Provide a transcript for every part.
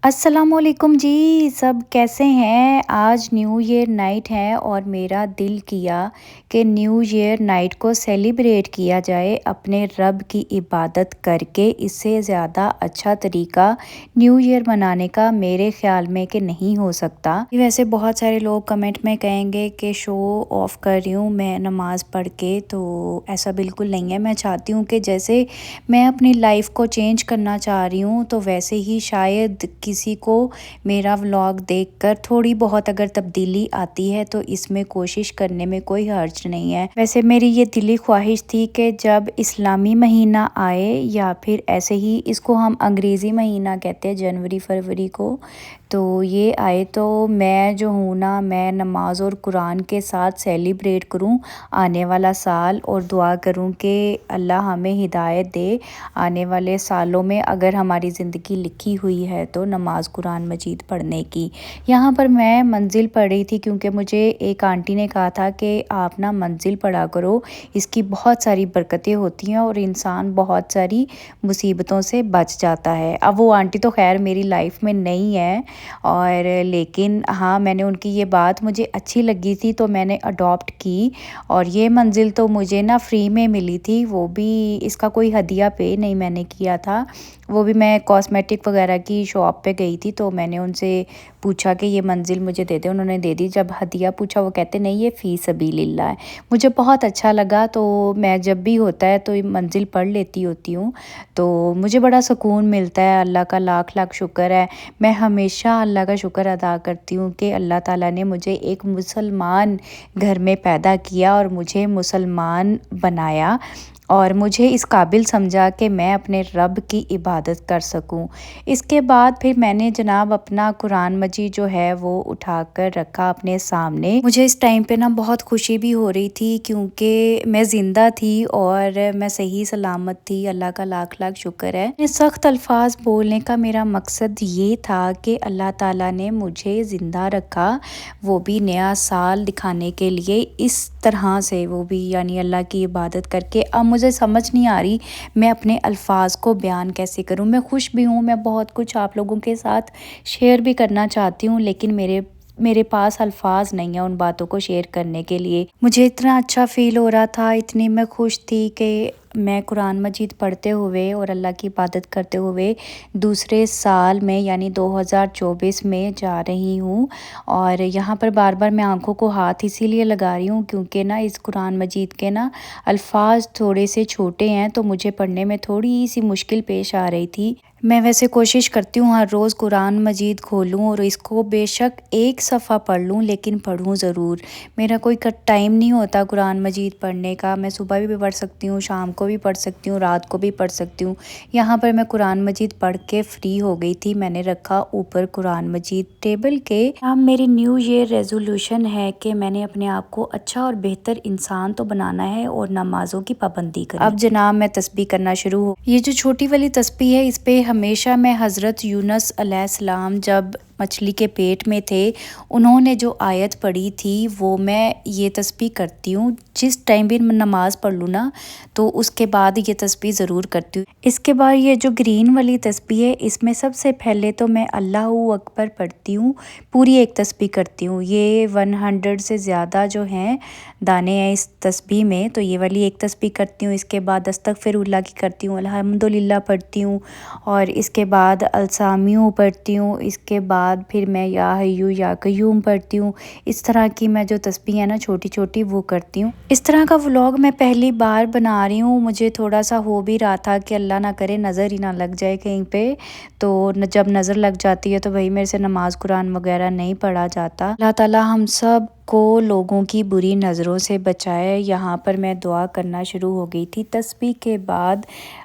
अस्सलाम वालेकुम जी, सब कैसे हैं? आज न्यू ईयर नाइट है और मेरा दिल किया कि न्यू ईयर नाइट को सेलिब्रेट किया जाए अपने रब की इबादत करके। इससे ज़्यादा अच्छा तरीका न्यू ईयर मनाने का मेरे ख़्याल में कि नहीं हो सकता। वैसे बहुत सारे लोग कमेंट में कहेंगे कि शो ऑफ़ कर रही हूँ मैं नमाज़ पढ़ के, तो ऐसा बिल्कुल नहीं है। मैं चाहती हूँ कि जैसे मैं अपनी लाइफ को चेंज करना चाह रही हूँ, तो वैसे ही शायद किसी को मेरा व्लॉग देखकर थोड़ी बहुत अगर तब्दीली आती है तो इसमें कोशिश करने में कोई हर्ज नहीं है। वैसे मेरी ये दिली ख्वाहिश थी कि जब इस्लामी महीना आए, या फिर ऐसे ही इसको हम अंग्रेज़ी महीना कहते हैं जनवरी फरवरी को, तो ये आए तो मैं जो हूँ ना, मैं नमाज और कुरान के साथ सेलिब्रेट करूँ आने वाला साल, और दुआ करूँ कि अल्लाह हमें हिदायत दे आने वाले सालों में, अगर हमारी ज़िंदगी लिखी हुई है तो नमाज कुरान मजीद पढ़ने की। यहाँ पर मैं मंजिल पढ़ रही थी क्योंकि मुझे एक आंटी ने कहा था कि आप ना मंजिल पढ़ा करो, इसकी बहुत सारी बरकतें होती हैं और इंसान बहुत सारी मुसीबतों से बच जाता है। अब वो आंटी तो खैर मेरी लाइफ में नहीं है, और लेकिन हाँ, मैंने उनकी ये बात मुझे अच्छी लगी थी तो मैंने अडॉप्ट की। और ये मंजिल तो मुझे ना फ्री में मिली थी, वो भी इसका कोई हदिया पे नहीं मैंने किया था। वो भी मैं कॉस्मेटिक वगैरह की शॉप पे गई थी, तो मैंने उनसे पूछा कि ये मंजिल मुझे दे दे, उन्होंने दे दी। जब हदिया पूछा वो कहते नहीं, ये फ़ी सबीलिल्लाह है। मुझे बहुत अच्छा लगा, तो मैं जब भी होता है तो ये मंजिल पढ़ लेती होती हूँ, तो मुझे बड़ा सुकून मिलता है। अल्लाह का लाख लाख शुक्र है। मैं हमेशा अल्लाह का शुक्र अदा करती हूँ कि अल्लाह ताला ने मुझे एक मुसलमान घर में पैदा किया और मुझे मुसलमान बनाया, और मुझे इस काबिल समझा कि मैं अपने रब की इबादत कर सकूं। इसके बाद फिर मैंने जनाब अपना कुरान मजीद जो है वो उठाकर रखा अपने सामने। मुझे इस टाइम पे ना बहुत खुशी भी हो रही थी क्योंकि मैं ज़िंदा थी और मैं सही सलामत थी। अल्लाह का लाख लाख शुक्र है। सख्त अल्फाज बोलने का मेरा मकसद ये था कि अल्लाह ताला ने मुझे ज़िंदा रखा, वो भी नया साल दिखाने के लिए इस तरह से, वो भी यानी अल्लाह की इबादत करके। अब मुझे समझ नहीं आ रही मैं अपने अल्फाज को बयान कैसे करूं। मैं खुश भी हूं, मैं बहुत कुछ आप लोगों के साथ शेयर भी करना चाहती हूं, लेकिन मेरे पास अल्फाज नहीं है उन बातों को शेयर करने के लिए। मुझे इतना अच्छा फ़ील हो रहा था, इतनी मैं खुश थी कि मैं कुरान मजीद पढ़ते हुए और अल्लाह की इबादत करते हुए दूसरे साल में यानी 2024 में जा रही हूँ। और यहाँ पर बार बार मैं आंखों को हाथ इसीलिए लगा रही हूँ क्योंकि ना इस कुरान मजीद के ना अल्फाज थोड़े से छोटे हैं, तो मुझे पढ़ने में थोड़ी सी मुश्किल पेश आ रही थी। मैं वैसे कोशिश करती हूँ हर रोज़ कुरान मजीद खोलूँ और इसको बेशक एक सफ़ा पढ़ लूँ, लेकिन पढ़ूँ ज़रूर। मेरा कोई टाइम नहीं होता कुरान मजीद पढ़ने का। मैं सुबह भी पढ़ सकती हूँ, शाम को भी पढ़ सकती हूँ, रात को भी पढ़ सकती हूँ। यहाँ पर मैं कुरान मजीद पढ़ के फ्री हो गई थी। मैंने रखा ऊपर कुरान मजीद टेबल के। अब मेरी न्यू ईयर रेजोल्यूशन है कि मैंने अपने आप को अच्छा और बेहतर इंसान तो बनाना है और नमाज़ों की पाबंदी करनी। अब जनाब मैं तस्बीह करना शुरू हो। ये जो छोटी वाली तस्बीह है, इस पे हमेशा मैं हज़रत यूनुस अलैहिस्सलाम जब मछली के पेट में थे, उन्होंने जो आयत पढ़ी थी वो मैं ये तस्बीह करती हूँ। जिस टाइम भी नमाज़ पढ़ लूँ ना, तो उसके बाद ये तस्बीह ज़रूर करती हूँ। इसके बाद ये जो ग्रीन वाली तस्बीह है, इसमें सबसे पहले तो मैं अल्लाहू अकबर पढ़ती हूँ, पूरी एक तस्बीह करती हूँ। ये 100 से ज़्यादा जो हैं दाने हैं इस तस्बीह में, तो ये वाली एक तस्बीह करती हूँ। इसके बाद अस्तगफिरुल्लाह की करती हूँ, अल्हम्दुलिल्लाह पढ़ती हूँ, और इसके बाद अलसामियों पढ़ती हूँ। इसके बाद फिर मैं या हय्यू या कय्यूम पढ़ती हूँ। इस तरह की मैं जो तस्बीह है ना छोटी छोटी, वो करती हूँ। इस तरह का व्लॉग मैं पहली बार बना रही हूँ। मुझे थोड़ा सा हो भी रहा था कि अल्लाह ना करे नज़र ही ना लग जाए कहीं पे, तो जब नज़र लग जाती है तो भाई मेरे से नमाज कुरान वगैरह नहीं पढ़ा जाता। अल्लाह ताला हम सब को लोगों की बुरी नज़रों से बचाए। यहाँ पर मैं दुआ करना शुरू हो गई थी। तस्बीह के बाद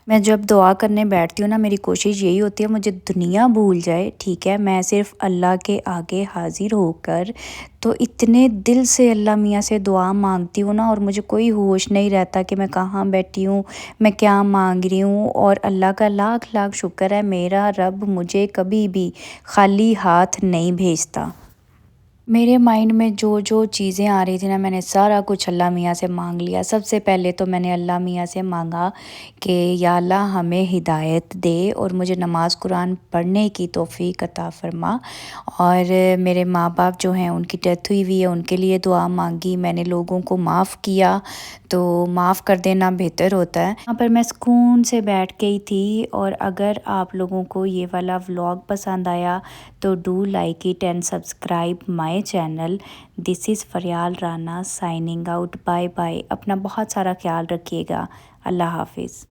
मैं जब दुआ करने बैठती हूँ ना, मेरी कोशिश यही होती है मुझे दुनिया भूल जाए, ठीक है, मैं सिर्फ अल्लाह के आगे हाजिर होकर तो इतने दिल से अल्लाह मियाँ से दुआ मांगती हूँ ना, और मुझे कोई होश नहीं रहता कि मैं कहाँ बैठी हूँ, मैं क्या मांग रही हूँ। और अल्लाह का लाख लाख शुक्र है, मेरा रब मुझे कभी भी खाली हाथ नहीं भेजता। میرے مائنڈ میں جو جو چیزیں آ رہی تھی نا، میں نے سارا کچھ اللہ میاں سے مانگ لیا۔ سب سے پہلے تو میں نے اللہ میاں سے مانگا کہ یا اللہ ہمیں ہدایت دے اور مجھے نماز قرآن پڑھنے کی توفیق عطا فرما، اور میرے ماں باپ جو ہیں ان کی ڈیتھ ہوئی ہوئی ہے، ان کے لیے دعا مانگی۔ میں نے لوگوں کو معاف کیا، تو معاف کر دینا بہتر ہوتا ہے۔ وہاں پر میں سکون سے بیٹھ گئی تھی۔ اور اگر آپ لوگوں کو یہ والا ولاگ پسند آیا تو do like it and subscribe my channel. This is Faryal Rana signing out. Bye bye. اپنا بہت سارا خیال رکھیے گا۔ اللہ حافظ۔